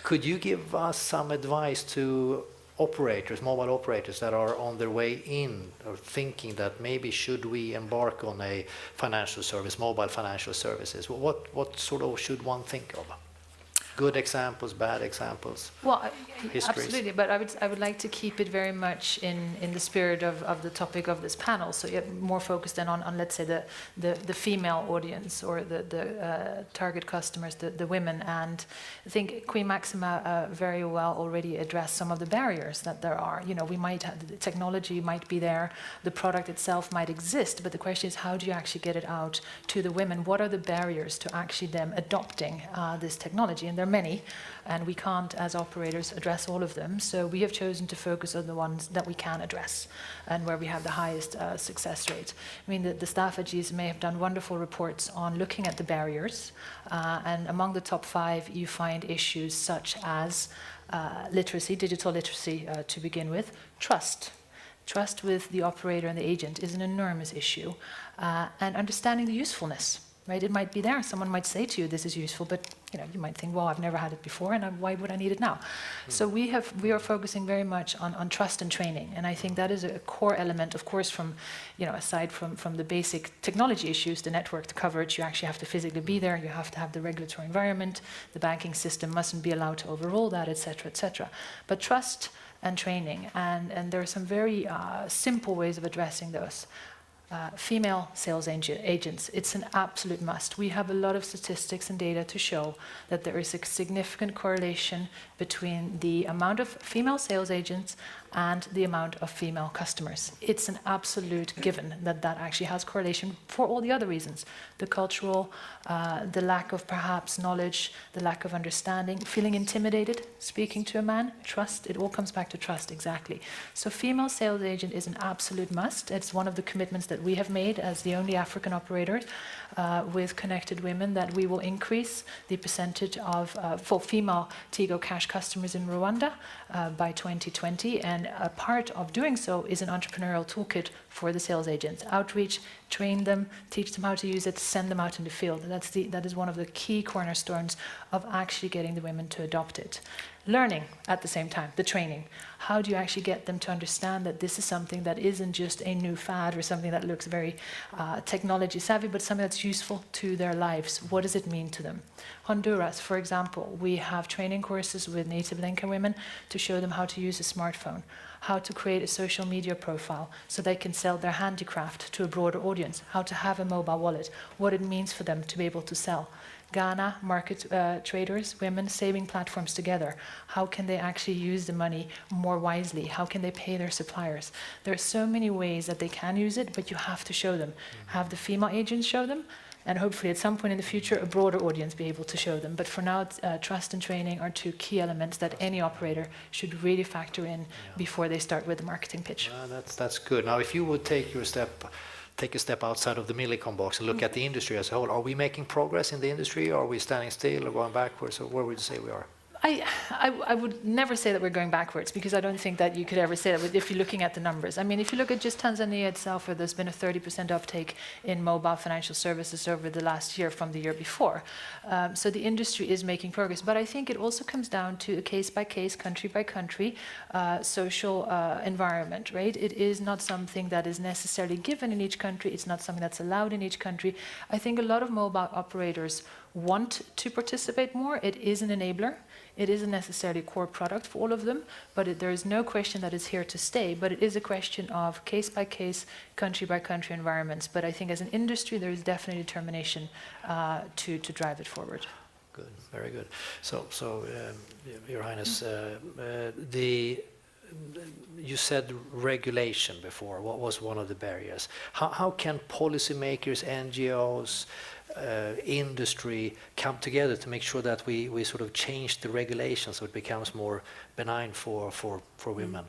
Could you give us some advice to operators, mobile operators that are on their way in or thinking that maybe should we embark on a financial service, mobile financial services? What sort of should one think of? Good examples, bad examples, Well, histories. absolutely, but I would like to keep it very much in the spirit of the topic of this panel, so more focused then on let's say the female audience or the target customers, the women. And I think Queen Maxima very well already addressed some of the barriers that there are. You know, we might have, the technology might be there, the product itself might exist, but the question is how do you actually get it out to the women? What are the barriers to actually them adopting this technology? And there are many, and we can't, as operators, address all of them. So we have chosen to focus on the ones that we can address and where we have the highest success rate. I mean, the staff at GSMA have done wonderful reports on looking at the barriers, and among the top 5, you find issues such as literacy, digital literacy to begin with, trust. Trust with the operator and the agent is an enormous issue, and understanding the usefulness. Right, it might be there. Someone might say to you, "This is useful," but you might think, "Well, I've never had it before, and why would I need it now?" So we are focusing very much on trust and training, and I think that is a core element. Of course, from aside from the basic technology issues, the network coverage, you actually have to physically be there. You have to have the regulatory environment. The banking system mustn't be allowed to overrule that, etc., etc. But trust and training, and there are some very simple ways of addressing those. Female sales agents, it's an absolute must. We have a lot of statistics and data to show that there is a significant correlation between the amount of female sales agents and the amount of female customers. It's an absolute given that actually has correlation for all the other reasons. The cultural, the lack of perhaps knowledge, the lack of understanding, feeling intimidated, speaking to a man, trust, it all comes back to trust, exactly. So female sales agent is an absolute must. It's one of the commitments that we have made as the only African operator with Connected Women, that we will increase the percentage of for female Tigo Cash customers in Rwanda by 2020, and a part of doing so is an entrepreneurial toolkit for the sales agents. Outreach, train them, teach them how to use it, send them out in the field. That is one of the key cornerstones of actually getting the women to adopt it. Learning at the same time, the training. How do you actually get them to understand that this is something that isn't just a new fad or something that looks very technology savvy, but something that's useful to their lives? What does it mean to them? Honduras, for example, we have training courses with native Lenca women to show them how to use a smartphone, how to create a social media profile so they can sell their handicraft to a broader audience, how to have a mobile wallet, what it means for them to be able to sell. Ghana, market traders, women, saving platforms together. How can they actually use the money more wisely? How can they pay their suppliers? There are so many ways that they can use it, but you have to show them. Have the female agents show them, and hopefully at some point in the future, a broader audience be able to show them. But for now, trust and training are two key elements that any operator should really factor in before they start with the marketing pitch. That's good. Now, if you would take a step outside of the Millicom box and look at the industry as a whole, are we making progress in the industry, or are we standing still or going backwards, or where would you say we are? I would never say that we're going backwards, because I don't think that you could ever say that if you're looking at the numbers. I mean, if you look at just Tanzania itself, where there's been a 30% uptake in mobile financial services over the last year from the year before. So the industry is making progress. But I think it also comes down to a case-by-case, country-by-country social environment, right? It is not something that is necessarily given in each country. It's not something that's allowed in each country. I think a lot of mobile operators want to participate more. It is an enabler. It isn't necessarily a core product for all of them, but there is no question that it's here to stay. But it is a question of case-by-case, country-by-country environments. But I think as an industry, there is definitely determination to drive it forward. Good, very good. So Your Highness, you said regulation before. What was one of the barriers? How can policymakers, NGOs, industry come together to make sure that we sort of change the regulations so it becomes more benign for women?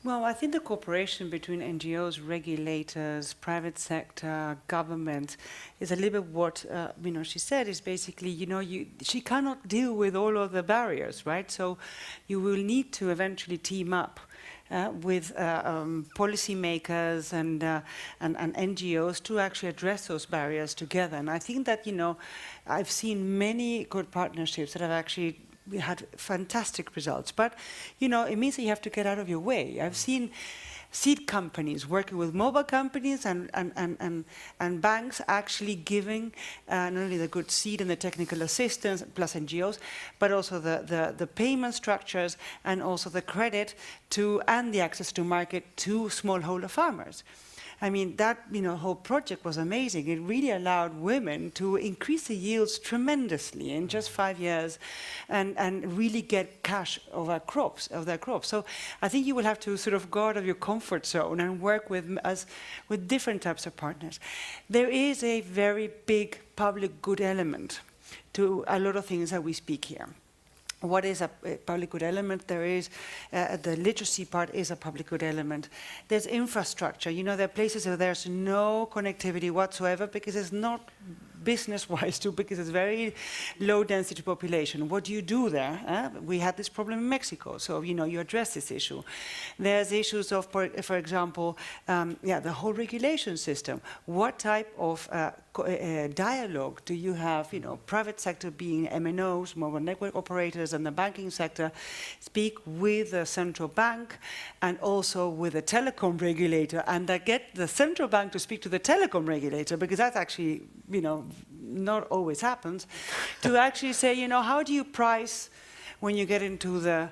Well, I think the cooperation between NGOs, regulators, private sector, government is a little bit what she said is basically, she cannot deal with all of the barriers, right? So you will need to eventually team up with policymakers and NGOs to actually address those barriers together. And I think that, I've seen many good partnerships that have actually had fantastic results. But, it means that you have to get out of your way. I've seen seed companies working with mobile companies and banks actually giving not only the good seed and the technical assistance plus NGOs, but also the payment structures and also the credit and the access to market to smallholder farmers. I mean, that whole project was amazing. It really allowed women to increase the yields tremendously in just 5 years and really get cash of their crops. So I think you will have to sort of go out of your comfort zone and work with different types of partners. There is a very big public good element to a lot of things that we speak here. What is a public good element? There is the literacy part is a public good element. There's infrastructure. There are places where there's no connectivity whatsoever because it's not business-wise too, because it's very low density population. What do you do there? We had this problem in Mexico, so you address this issue. There's issues of, for example, the whole regulation system. What type of dialogue do you have? Private sector being MNOs, mobile network operators, and the banking sector speak with the central bank and also with the telecom regulator, and get the central bank to speak to the telecom regulator, because that's actually not always happens, to actually say, how do you price when you get into the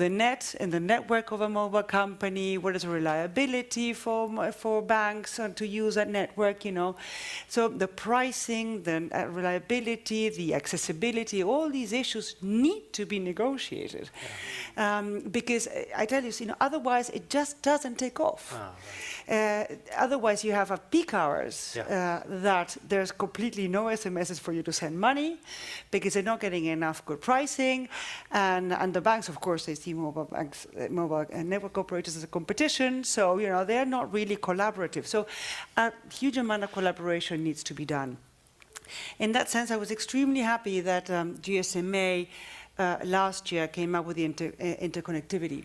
net, in the network of a mobile company? What is the reliability for banks to use that network? So the pricing, the reliability, the accessibility, all these issues need to be negotiated, because I tell you, otherwise it just doesn't take off. Otherwise, you have peak hours that there's completely no SMSs for you to send money because they're not getting enough good pricing, and the banks, of course, they see mobile network operators as a competition, so they're not really collaborative. So a huge amount of collaboration needs to be done. In that sense, I was extremely happy that GSMA last year came up with the interconnectivity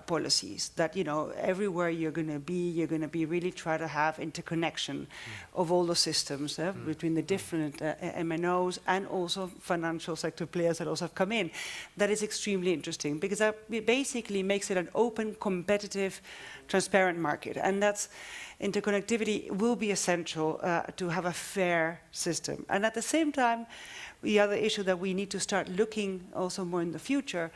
policies. That, you know, everywhere you're going to be really try to have interconnection of all the systems between the different MNOs and also financial sector players that also have come in. That is extremely interesting because that basically makes it an open, competitive, transparent market. And that's interconnectivity will be essential to have a fair system. And at the same time, the other issue that we need to start looking also more in the future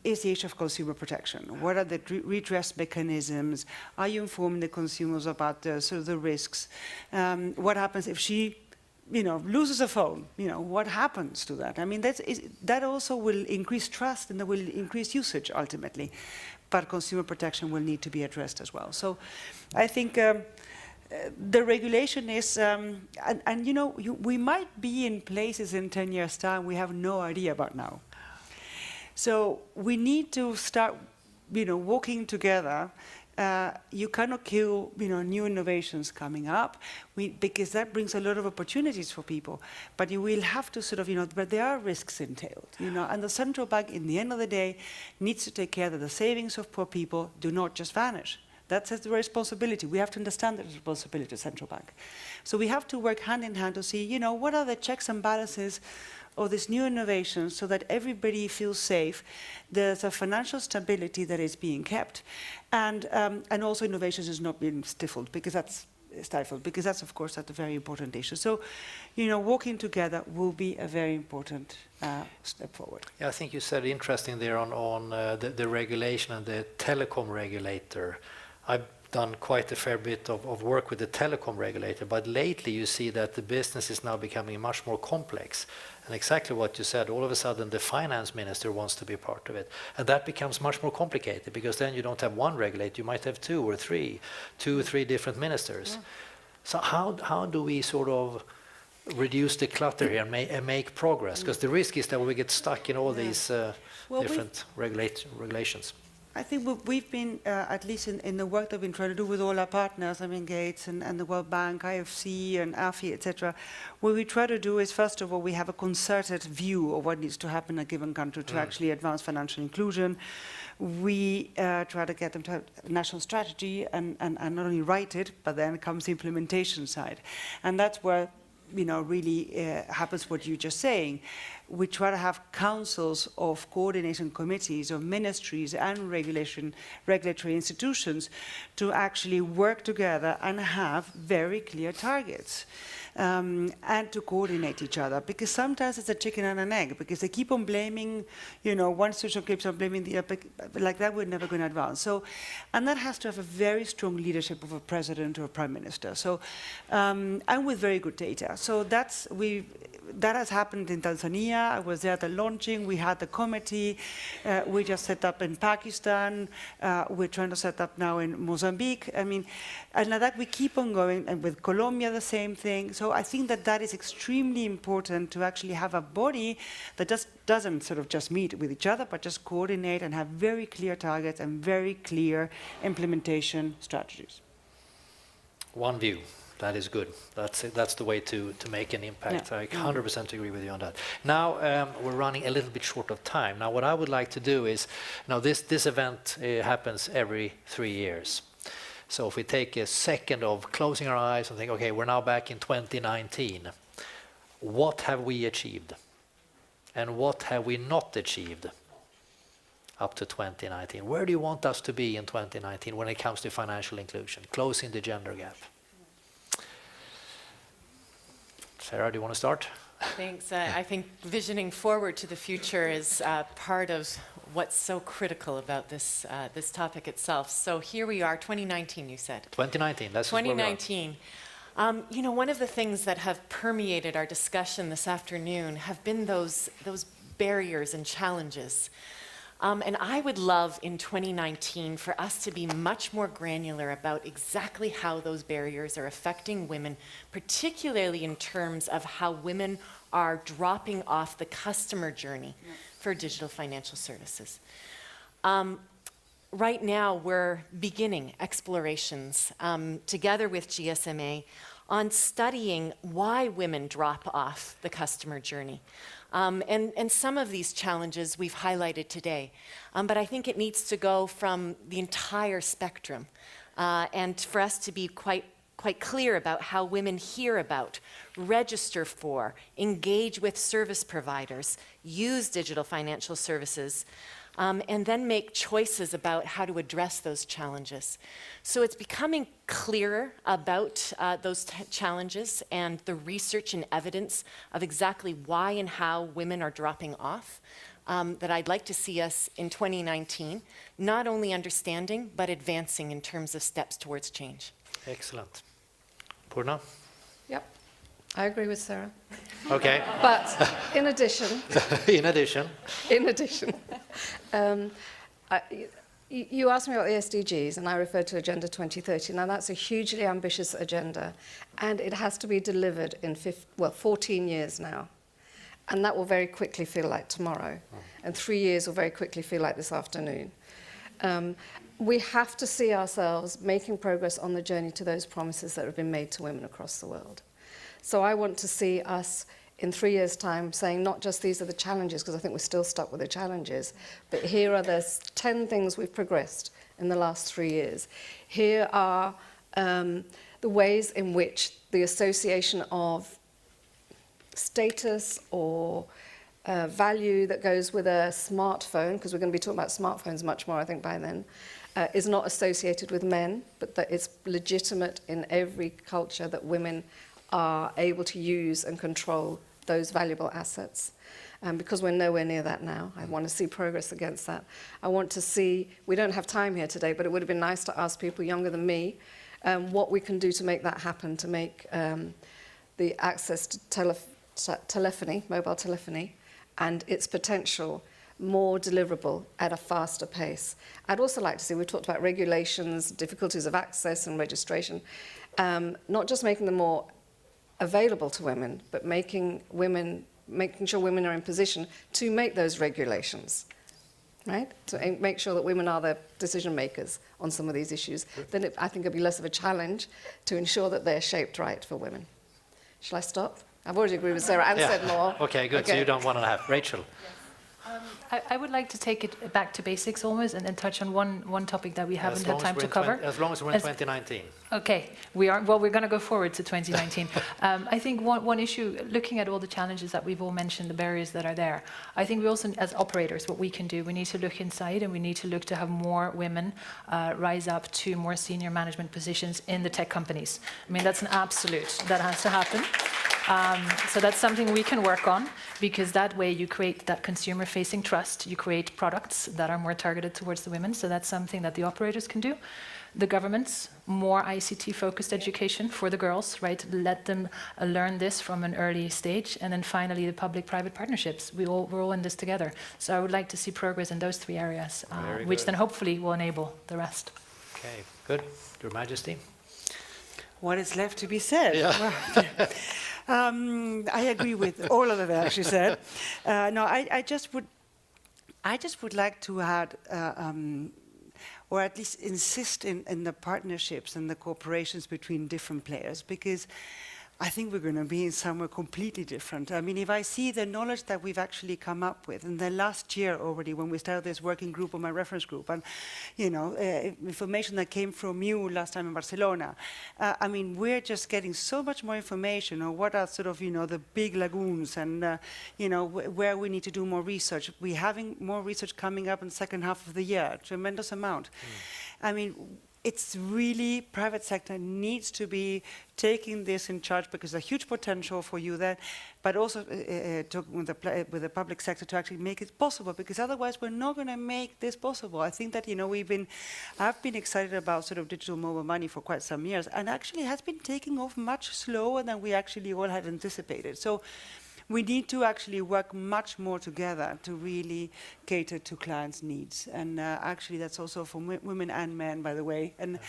is the issue of consumer protection. What are the redress mechanisms? Are you informing the consumers about the sort of the risks? What happens if she, you know, loses a phone? You know, what happens to that? I mean, that also will increase trust and that will increase usage ultimately. But consumer protection will need to be addressed as well. So I think the regulation is, and you know, we might be in places in 10 years' time we have no idea about now. So we need to start, you know, working together. You cannot kill, you know, new innovations coming up, because that brings a lot of opportunities for people. But you will have to sort of, you know, but there are risks entailed, you know, and the central bank, in the end of the day, needs to take care that the savings of poor people do not just vanish. That's the responsibility. We have to understand the responsibility of the central bank. So we have to work hand in hand to see, you know, what are the checks and balances of these new innovations so that everybody feels safe. There's a financial stability that is being kept, and also innovations is not being stifled, because that's of course that's a very important issue. So, you know, working together will be a very important step forward. Yeah, I think you said interesting there on the regulation and the telecom regulator. I've done quite a fair bit of work with the telecom regulator, but lately you see that the business is now becoming much more complex. And exactly what you said, all of a sudden the finance minister wants to be part of it. And that becomes much more complicated, because then you don't have one regulator, you might have two or three different ministers. Yeah. So how do we sort of reduce the clutter here and make progress? Because the risk is that we get stuck in all these different regulations. I think we've been, at least in the work that we've been trying to do with all our partners, I mean, Gates and the World Bank, IFC and AFI, etc., what we try to do is, first of all, we have a concerted view of what needs to happen in a given country to actually advance financial inclusion. We try to get them to have a national strategy and not only write it, but then comes the implementation side. And that's where, you know, really happens what you're just saying. We try to have councils of coordination committees of ministries and regulatory institutions to actually work together and have very clear targets. And to coordinate each other, because sometimes it's a chicken and an egg, because they keep on blaming, you know, one institution keeps on blaming the other, like that we're never going to advance. So, and that has to have a very strong leadership of a president or a prime minister. So, and with very good data. So that has happened in Tanzania. I was there at the launching. We had the committee. We just set up in Pakistan. We're trying to set up now in Mozambique. I mean, and like that we keep on going, and with Colombia the same thing. So I think that is extremely important, to actually have a body that just doesn't sort of just meet with each other, but just coordinate and have very clear targets and very clear implementation strategies. One view. That is good. That's the way to make an impact. Yeah. I 100% agree with you on that. Now we're running a little bit short of time. Now what I would like to do is, now this event happens every 3 years. So if we take a second of closing our eyes and think, okay, we're now back in 2019. What have we achieved? And what have we not achieved up to 2019? Where do you want us to be in 2019 when it comes to financial inclusion, closing the gender gap? Sarah, do you want to start? Thanks. I think visioning forward to the future is part of what's so critical about this topic itself. So here we are, 2019, you said. 2019, that's 2019. You know, one of the things that have permeated our discussion this afternoon have been those barriers and challenges. And I would love in 2019 for us to be much more granular about exactly how those barriers are affecting women, particularly in terms of how women are dropping off the customer journey for digital financial services. Right now, we're beginning explorations together with GSMA on studying why women drop off the customer journey. And some of these challenges we've highlighted today, but I think it needs to go from the entire spectrum, and for us to be quite clear about how women hear about, register for, engage with service providers, use digital financial services, and then make choices about how to address those challenges. So it's becoming clearer about those challenges and the research and evidence of exactly why and how women are dropping off, that I'd like to see us in 2019, not only understanding, but advancing in terms of steps towards change. Excellent. Purna? Yep, I agree with Sarah. Okay. But in addition, In addition. You asked me about the SDGs, and I referred to Agenda 2030. Now, that's a hugely ambitious agenda, and it has to be delivered in 14 years now. And that will very quickly feel like tomorrow. And 3 years will very quickly feel like this afternoon. We have to see ourselves making progress on the journey to those promises that have been made to women across the world. So I want to see us in 3 years' time saying not just these are the challenges, because I think we're still stuck with the challenges, but here are the 10 things we've progressed in the last 3 years. Here are the ways in which the association of status or value that goes with a smartphone, because we're going to be talking about smartphones much more, I think, by then, is not associated with men, but that it's legitimate in every culture that women are able to use and control those valuable assets. Because we're nowhere near that now. I want to see progress against that. I want to see, we don't have time here today, but it would have been nice to ask people younger than me what we can do to make that happen, to make the access to telephony, mobile telephony, and its potential more deliverable at a faster pace. I'd also like to see, we've talked about regulations, difficulties of access and registration, not just making them more available to women, but making sure women are in position to make those regulations, right? To make sure that women are the decision makers on some of these issues. Then I think it'll be less of a challenge to ensure that they're shaped right for women. Shall I stop? I've already agreed with Sarah and said more. Okay, good. Okay. So you don't want to have Rachel. I would like to take it back to basics almost and touch on one topic that we haven't had time to cover. As long as we're in 2019. Okay, we're going to go forward to 2019. I think one issue, looking at all the challenges that we've all mentioned, the barriers that are there, I think we also, as operators, what we can do, we need to look inside and we need to look to have more women rise up to more senior management positions in the tech companies. I mean, that's an absolute, that has to happen. So that's something we can work on, because that way you create that consumer-facing trust, you create products that are more targeted towards the women, so that's something that the operators can do. The governments, more ICT-focused education for the girls, right? Let them learn this from an early stage, and then finally the public-private partnerships. We're all in this together. So I would like to see progress in those 3 areas, which then hopefully will enable the rest. Okay, good. Your Majesty. What is left to be said? Yeah. I agree with all of that she said. No, I just would like to add, or at least insist in the partnerships and the cooperations between different players, because I think we're going to be in somewhere completely different. I mean, if I see the knowledge that we've actually come up with in the last year already, when we started this working group or my reference group, and information that came from you last time in Barcelona, I mean, we're just getting so much more information on what are sort of, the big lagoons and, where we need to do more research. We're having more research coming up in the second half of the year, a tremendous amount. I mean, it's really, private sector needs to be taking this in charge, because there's a huge potential for you there, but also talking with the public sector to actually make it possible, because otherwise we're not going to make this possible. I think that, I've been excited about sort of digital mobile money for quite some years, and actually has been taking off much slower than we actually all had anticipated. So we need to actually work much more together to really cater to clients' needs. And actually that's also for women and men, by the way. And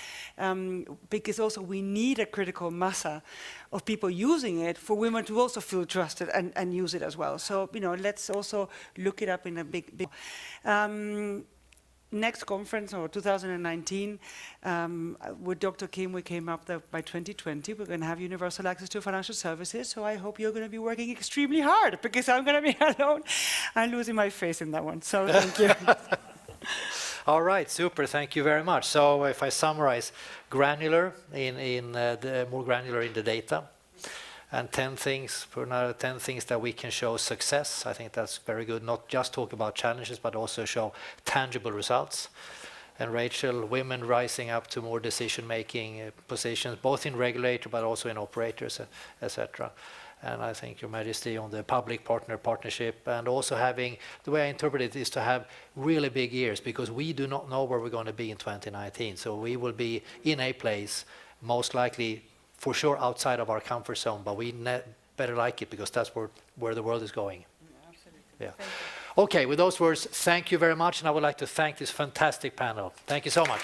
because also we need a critical mass of people using it for women to also feel trusted and use it as well. So, let's also look it up in a big next conference, or 2019, with Dr. Kim, we came up that by 2020, we're going to have universal access to financial services. So I hope you're going to be working extremely hard, because I'm going to be alone. I'm losing my face in that one. So thank you. All right, super. Thank you very much. So if I summarize, granular more granular in the data, and 10 things that we can show success. I think that's very good. Not just talk about challenges, but also show tangible results. And Rachel, women rising up to more decision-making positions, both in regulator but also in operators, etc. And I think, Your Majesty, on the public partnership, and also having, the way I interpret it is to have really big years, because we do not know where we're going to be in 2019. So we will be in a place, most likely, for sure, outside of our comfort zone, but we better like it, because that's where the world is going. Yeah, absolutely. Yeah. Okay, with those words, thank you very much, and I would like to thank this fantastic panel. Thank you so much.